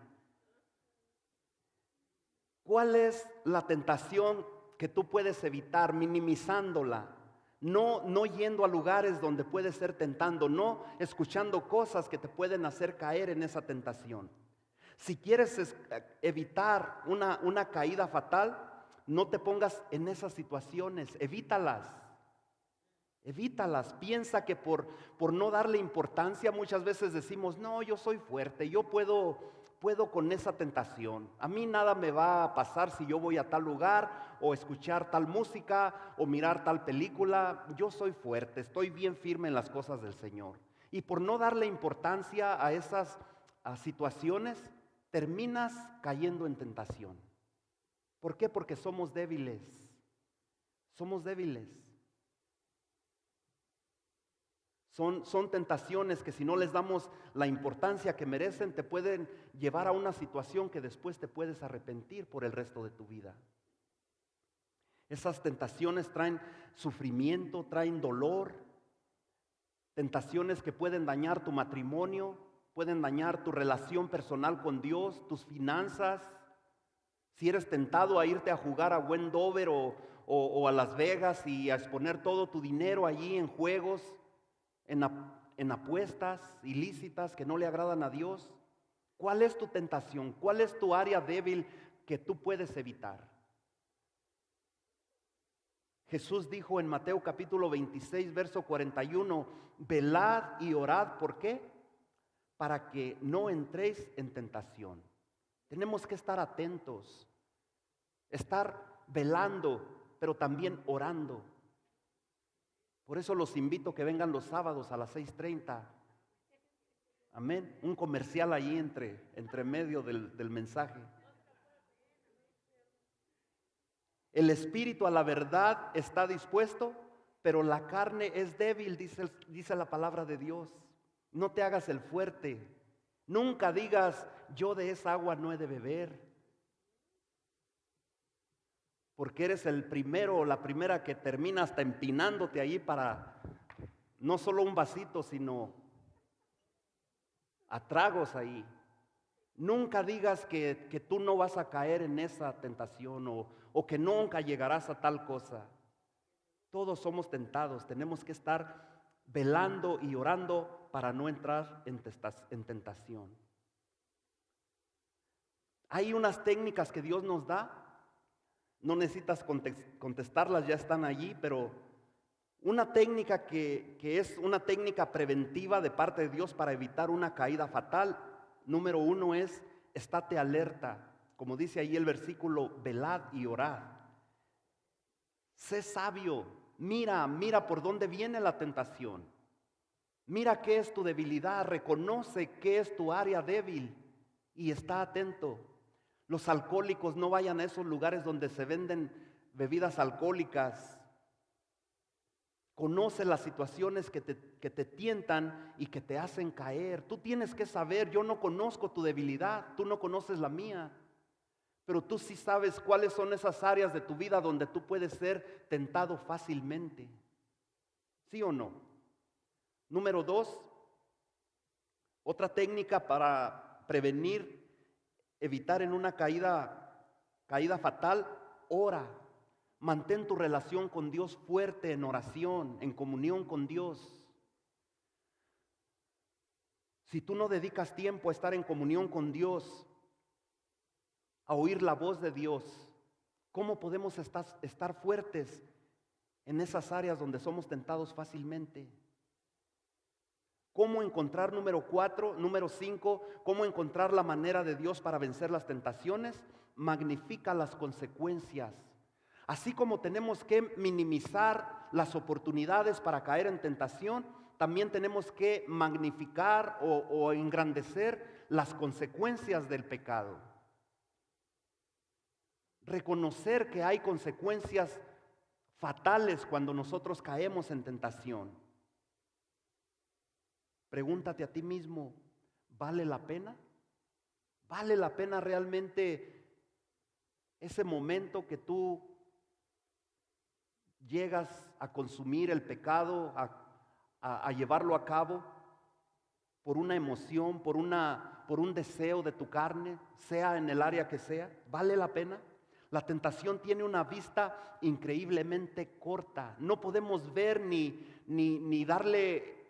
¿Cuál es la tentación que tú puedes evitar minimizándola. No yendo a lugares donde puedes ser tentando, no escuchando cosas que te pueden hacer caer en esa tentación. Si quieres evitar una caída fatal, no te pongas en esas situaciones, evítalas. Evítalas. Piensa que por no darle importancia muchas veces decimos, no, yo soy fuerte, yo puedo con esa tentación. A mí nada me va a pasar si yo voy a tal lugar o escuchar tal música o mirar tal película. Yo soy fuerte, estoy bien firme en las cosas del Señor. Y por no darle importancia a esas situaciones, terminas cayendo en tentación. ¿Por qué? Porque somos débiles. Somos débiles. Son tentaciones que si no les damos la importancia que merecen, te pueden llevar a una situación que después te puedes arrepentir por el resto de tu vida. Esas tentaciones traen sufrimiento, traen dolor, tentaciones que pueden dañar tu matrimonio, pueden dañar tu relación personal con Dios, tus finanzas. Si eres tentado a irte a jugar a Wendover o a Las Vegas y a exponer todo tu dinero allí en juegos, en apuestas ilícitas que no le agradan a Dios, ¿cuál es tu tentación? ¿Cuál es tu área débil que tú puedes evitar? Jesús dijo en Mateo capítulo 26, verso 41, velad y orad, ¿por qué? Para que no entréis en tentación. Tenemos que estar atentos, estar velando, pero también orando. Por eso los invito a que vengan los sábados a las 6:30. Amén. Un comercial ahí entre medio del mensaje. El espíritu a la verdad está dispuesto, pero la carne es débil, dice la palabra de Dios. No te hagas el fuerte. Nunca digas, yo de esa agua no he de beber. Porque eres el primero o la primera que termina hasta empinándote ahí para no solo un vasito, sino a tragos ahí. Nunca digas que tú no vas a caer en esa tentación o que nunca llegarás a tal cosa. Todos somos tentados, tenemos que estar velando y orando para no entrar en tentación. Hay unas técnicas que Dios nos da. No necesitas contestarlas, ya están allí, pero una técnica que es una técnica preventiva de parte de Dios para evitar una caída fatal, número 1 es, estate alerta. Como dice ahí el versículo, velad y orad. Sé sabio, mira por dónde viene la tentación. Mira qué es tu debilidad, reconoce qué es tu área débil y está atento. Los alcohólicos no vayan a esos lugares donde se venden bebidas alcohólicas. Conoce las situaciones que te tientan y que te hacen caer. Tú tienes que saber, yo no conozco tu debilidad, tú no conoces la mía, pero tú sí sabes cuáles son esas áreas de tu vida donde tú puedes ser tentado fácilmente. ¿Sí o no? Número 2, otra técnica para prevenir, evitar en una caída fatal, ora. Mantén tu relación con Dios fuerte en oración, en comunión con Dios. Si tú no dedicas tiempo a estar en comunión con Dios, a oír la voz de Dios, ¿cómo podemos estar fuertes en esas áreas donde somos tentados fácilmente? ¿Cómo encontrar, número 5, cómo encontrar la manera de Dios para vencer las tentaciones? Magnifica las consecuencias. Así como tenemos que minimizar las oportunidades para caer en tentación, también tenemos que magnificar o engrandecer las consecuencias del pecado. Reconocer que hay consecuencias fatales cuando nosotros caemos en tentación. Pregúntate a ti mismo, ¿vale la pena? ¿Vale la pena realmente ese momento que tú llegas a consumir el pecado, a llevarlo a cabo por una emoción, por un deseo de tu carne, sea en el área que sea? ¿Vale la pena? La tentación tiene una vista increíblemente corta. No podemos ver ni darle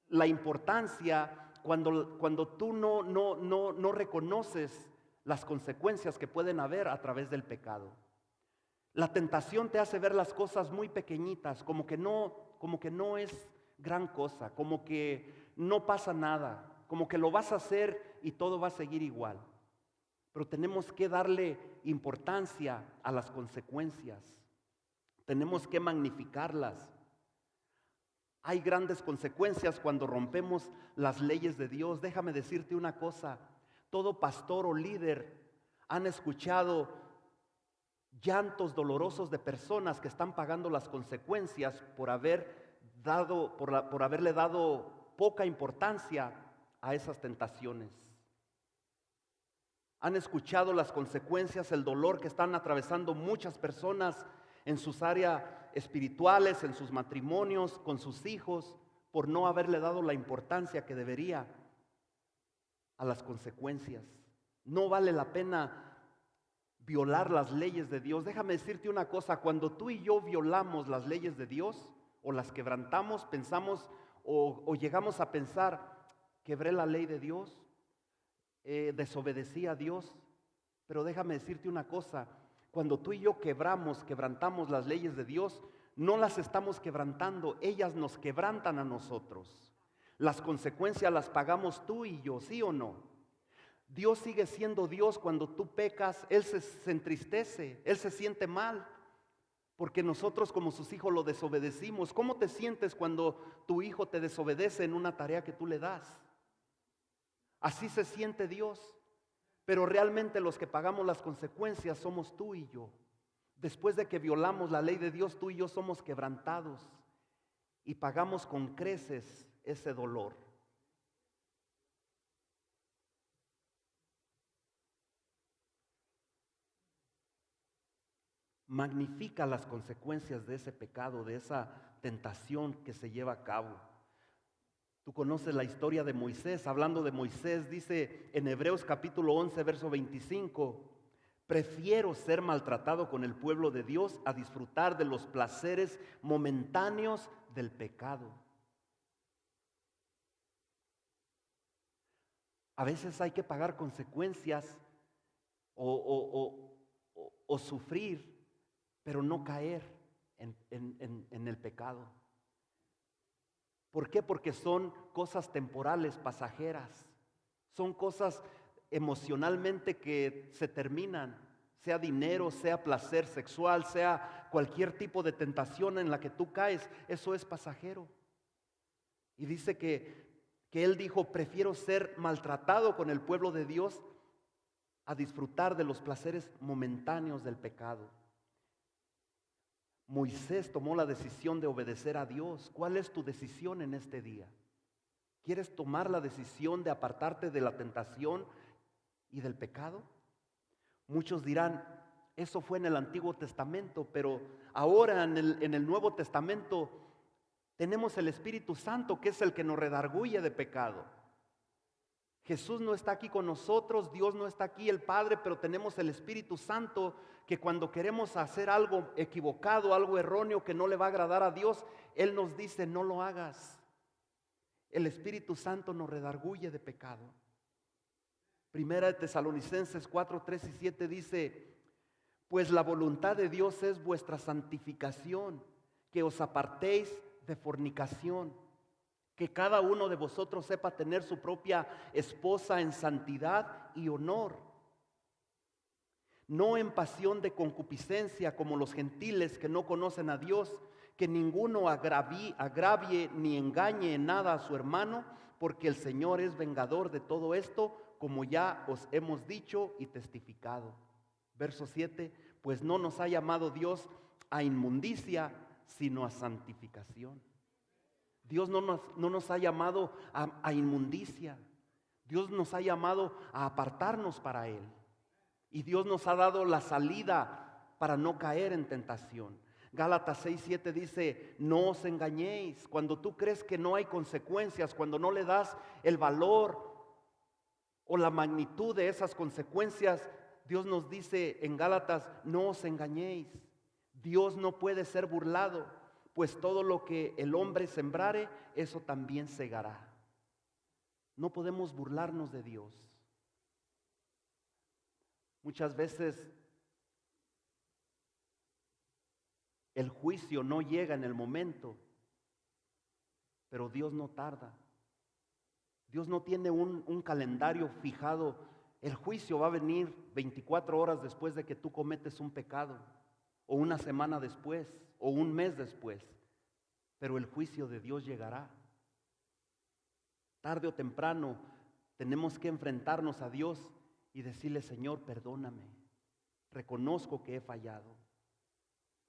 la importancia cuando tú no reconoces las consecuencias que pueden haber a través del pecado. La tentación te hace ver las cosas muy pequeñitas, como que no es gran cosa, como que no pasa nada, como que lo vas a hacer y todo va a seguir igual. Pero tenemos que darle importancia a las consecuencias. Tenemos que magnificarlas. Hay grandes consecuencias cuando rompemos las leyes de Dios. Déjame decirte una cosa. Todo pastor o líder han escuchado llantos dolorosos de personas que están pagando las consecuencias por haberle dado poca importancia a esas tentaciones. Han escuchado las consecuencias, el dolor que están atravesando muchas personas en sus áreas espirituales, en sus matrimonios, con sus hijos, por no haberle dado la importancia que debería a las consecuencias. No vale la pena violar las leyes de Dios. Déjame decirte una cosa, cuando tú y yo violamos las leyes de Dios o las quebrantamos, pensamos o llegamos a pensar, quebré la ley de Dios, desobedecí a Dios. Pero déjame decirte una cosa, cuando tú y yo quebrantamos las leyes de Dios, no las estamos quebrantando, ellas nos quebrantan a nosotros. Las consecuencias las pagamos tú y yo, ¿sí o no? Dios sigue siendo Dios. Cuando tú pecas, Él se entristece, Él se siente mal, porque nosotros como sus hijos lo desobedecimos. ¿Cómo te sientes cuando tu hijo te desobedece en una tarea que tú le das? Así se siente Dios, pero realmente los que pagamos las consecuencias somos tú y yo. Después de que violamos la ley de Dios, tú y yo somos quebrantados y pagamos con creces ese dolor. Magnifica las consecuencias de ese pecado, de esa tentación que se lleva a cabo. Tú conoces la historia de Moisés. Hablando de Moisés, dice en Hebreos capítulo 11, verso 25, prefiero ser maltratado con el pueblo de Dios a disfrutar de los placeres momentáneos del pecado. A veces hay que pagar consecuencias o sufrir, pero no caer en el pecado. ¿Por qué? Porque son cosas temporales, pasajeras. Son cosas emocionalmente que se terminan, sea dinero, sea placer sexual, sea cualquier tipo de tentación en la que tú caes, eso es pasajero. Y dice que él dijo, prefiero ser maltratado con el pueblo de Dios a disfrutar de los placeres momentáneos del pecado. Moisés tomó la decisión de obedecer a Dios. ¿Cuál es tu decisión en este día? ¿Quieres tomar la decisión de apartarte de la tentación y del pecado? Muchos dirán, eso fue en el Antiguo Testamento, pero ahora en el Nuevo Testamento tenemos el Espíritu Santo, que es el que nos redarguye de pecado. Jesús no está aquí con nosotros, Dios no está aquí, el Padre, pero tenemos el Espíritu Santo que cuando queremos hacer algo equivocado, algo erróneo que no le va a agradar a Dios, Él nos dice, no lo hagas. El Espíritu Santo nos redarguye de pecado. Primera de Tesalonicenses 4, 3 y 7 dice, pues la voluntad de Dios es vuestra santificación, que os apartéis de fornicación, que cada uno de vosotros sepa tener su propia esposa en santidad y honor, no en pasión de concupiscencia como los gentiles que no conocen a Dios, que ninguno agravie ni engañe en nada a su hermano, porque el Señor es vengador de todo esto, como ya os hemos dicho y testificado. Verso 7, pues no nos ha llamado Dios a inmundicia, sino a santificación. Dios no nos ha llamado a inmundicia. Dios nos ha llamado a apartarnos para Él. Y Dios nos ha dado la salida para no caer en tentación. Gálatas 6, 7 dice, no os engañéis. Cuando tú crees que no hay consecuencias, cuando no le das el valor o la magnitud de esas consecuencias, Dios nos dice en Gálatas, no os engañéis. Dios no puede ser burlado, pues todo lo que el hombre sembrare, eso también segará. No podemos burlarnos de Dios. Muchas veces el juicio no llega en el momento, pero Dios no tarda. Dios no tiene un calendario fijado. El juicio va a venir 24 horas después de que tú cometes un pecado, o una semana después, o un mes después. Pero el juicio de Dios llegará. Tarde o temprano tenemos que enfrentarnos a Dios y decirle, Señor, perdóname. Reconozco que he fallado.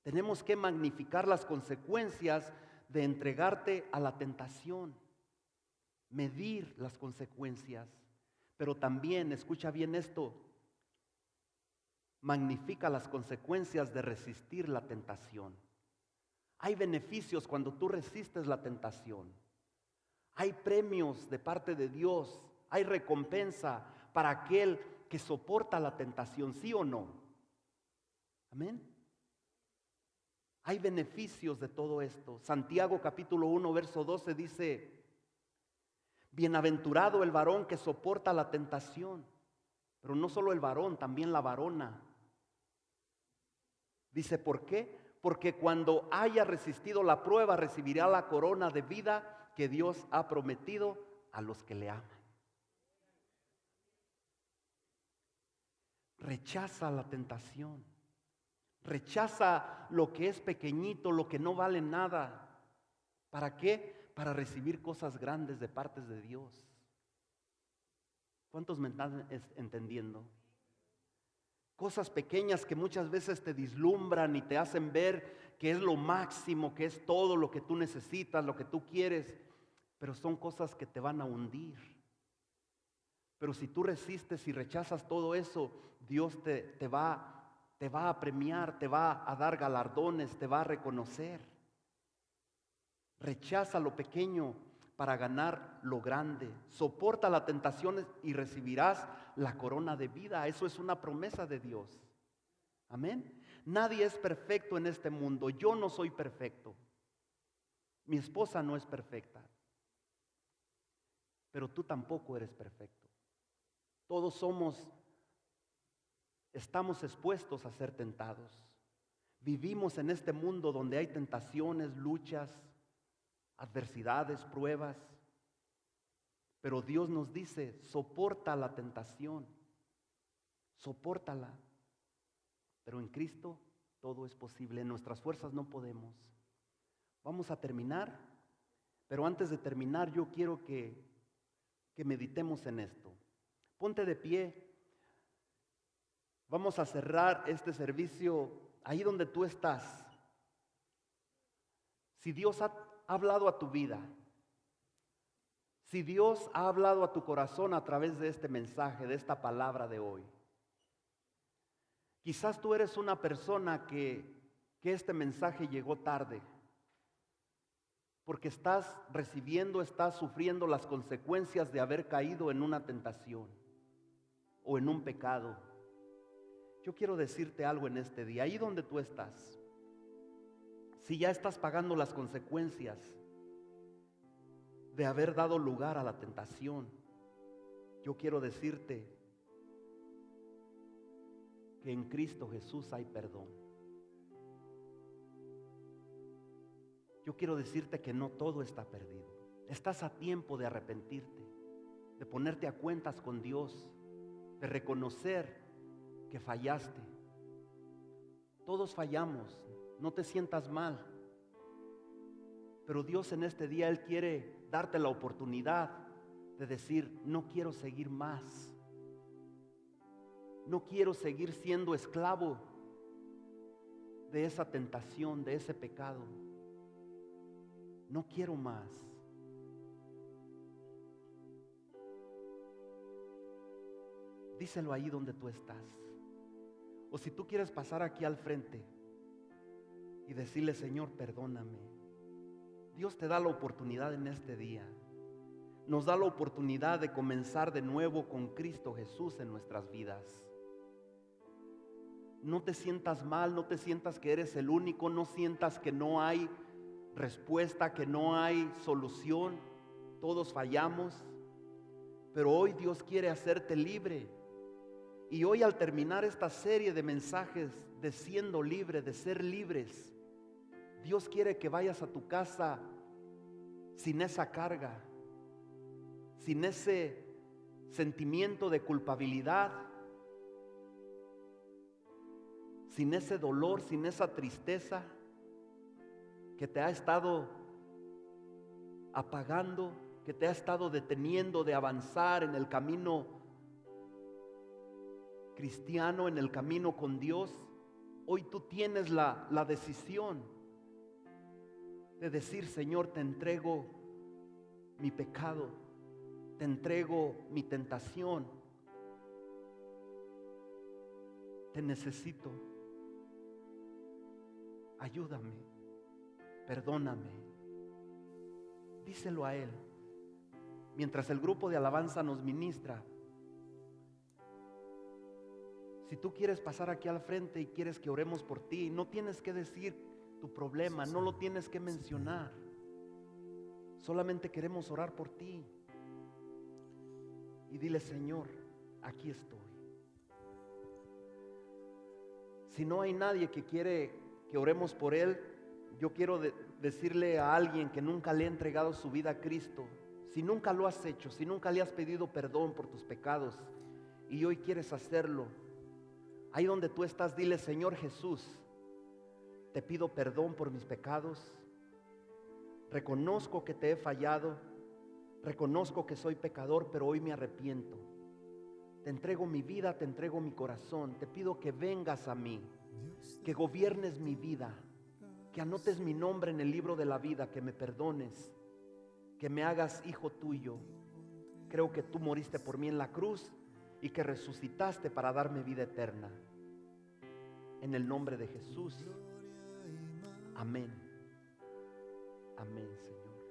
Tenemos que magnificar las consecuencias de entregarte a la tentación. Medir las consecuencias. Pero también, escucha bien esto, magnifica las consecuencias de resistir la tentación. Hay beneficios cuando tú resistes la tentación. Hay premios de parte de Dios. Hay recompensa para aquel que soporta la tentación, ¿sí o no? Amén. Hay beneficios de todo esto. Santiago capítulo 1, verso 12 dice, bienaventurado el varón que soporta la tentación. Pero no solo el varón, también la varona. Dice, ¿por qué? Porque cuando haya resistido la prueba, recibirá la corona de vida que Dios ha prometido a los que le aman. Rechaza la tentación. Rechaza lo que es pequeñito, lo que no vale nada. ¿Para qué? Para recibir cosas grandes de parte de Dios. ¿Cuántos me están entendiendo? Cosas pequeñas que muchas veces te vislumbran y te hacen ver que es lo máximo, que es todo lo que tú necesitas, lo que tú quieres, pero son cosas que te van a hundir. Pero si tú resistes y rechazas todo eso, Dios te va a premiar, te va a dar galardones, te va a reconocer. Rechaza lo pequeño para ganar lo grande. Soporta la tentación y recibirás la corona de vida. Eso es una promesa de Dios. Amén. Nadie es perfecto en este mundo. Yo no soy perfecto. Mi esposa no es perfecta. Pero tú tampoco eres perfecto. Todos estamos expuestos a ser tentados. Vivimos en este mundo donde hay tentaciones, luchas, adversidades, pruebas. Pero Dios nos dice, soporta la tentación, sopórtala. Pero en Cristo todo es posible, en nuestras fuerzas no podemos. Vamos a terminar, pero antes de terminar yo quiero que meditemos en esto. Ponte de pie. Vamos a cerrar este servicio ahí donde tú estás. Si Dios ha hablado a tu vida, si Dios ha hablado a tu corazón a través de este mensaje, de esta palabra de hoy, quizás tú eres una persona que este mensaje llegó tarde, porque estás sufriendo las consecuencias de haber caído en una tentación o en un pecado. Yo quiero decirte algo en este día, ahí donde tú estás. Si ya estás pagando las consecuencias de haber dado lugar a la tentación, yo quiero decirte que en Cristo Jesús hay perdón. Yo quiero decirte que no todo está perdido. Estás a tiempo de arrepentirte, de ponerte a cuentas con Dios, de reconocer que fallaste. Todos fallamos, no te sientas mal. Pero Dios en este día, Él quiere darte la oportunidad de decir, no quiero seguir más. No quiero seguir siendo esclavo de esa tentación, de ese pecado. No quiero más. Díselo ahí donde tú estás. O si tú quieres pasar aquí al frente y decirle, Señor, perdóname. Dios te da la oportunidad en este día. Nos da la oportunidad de comenzar de nuevo con Cristo Jesús en nuestras vidas. No te sientas mal, no te sientas que eres el único, no sientas que no hay respuesta, que no hay solución. Todos fallamos, pero hoy Dios quiere hacerte libre. Y hoy, al terminar esta serie de mensajes de siendo libre, de ser libres, Dios quiere que vayas a tu casa sin esa carga, sin ese sentimiento de culpabilidad, sin ese dolor, sin esa tristeza que te ha estado apagando, que te ha estado deteniendo de avanzar en el camino cristiano, en el camino con Dios. Hoy tú tienes la decisión de decir: Señor, te entrego mi pecado, te entrego mi tentación, te necesito, ayúdame, perdóname. Díselo a Él. Mientras el grupo de alabanza nos ministra, si tú quieres pasar aquí al frente y quieres que oremos por ti, no tienes que decir tu problema, no lo tienes que mencionar. Solamente queremos orar por ti. Y dile: Señor, aquí estoy. Si no hay nadie que quiere que oremos por él, yo quiero decirle a alguien que nunca le ha entregado su vida a Cristo: si nunca lo has hecho, si nunca le has pedido perdón por tus pecados y hoy quieres hacerlo, ahí donde tú estás, dile: Señor Jesús, te pido perdón por mis pecados, reconozco que te he fallado, reconozco que soy pecador, pero hoy me arrepiento. Te entrego mi vida, te entrego mi corazón, te pido que vengas a mí, que gobiernes mi vida, que anotes mi nombre en el libro de la vida, que me perdones, que me hagas hijo tuyo. Creo que tú moriste por mí en la cruz y que resucitaste para darme vida eterna. En el nombre de Jesús. Amén. Amén, Señor.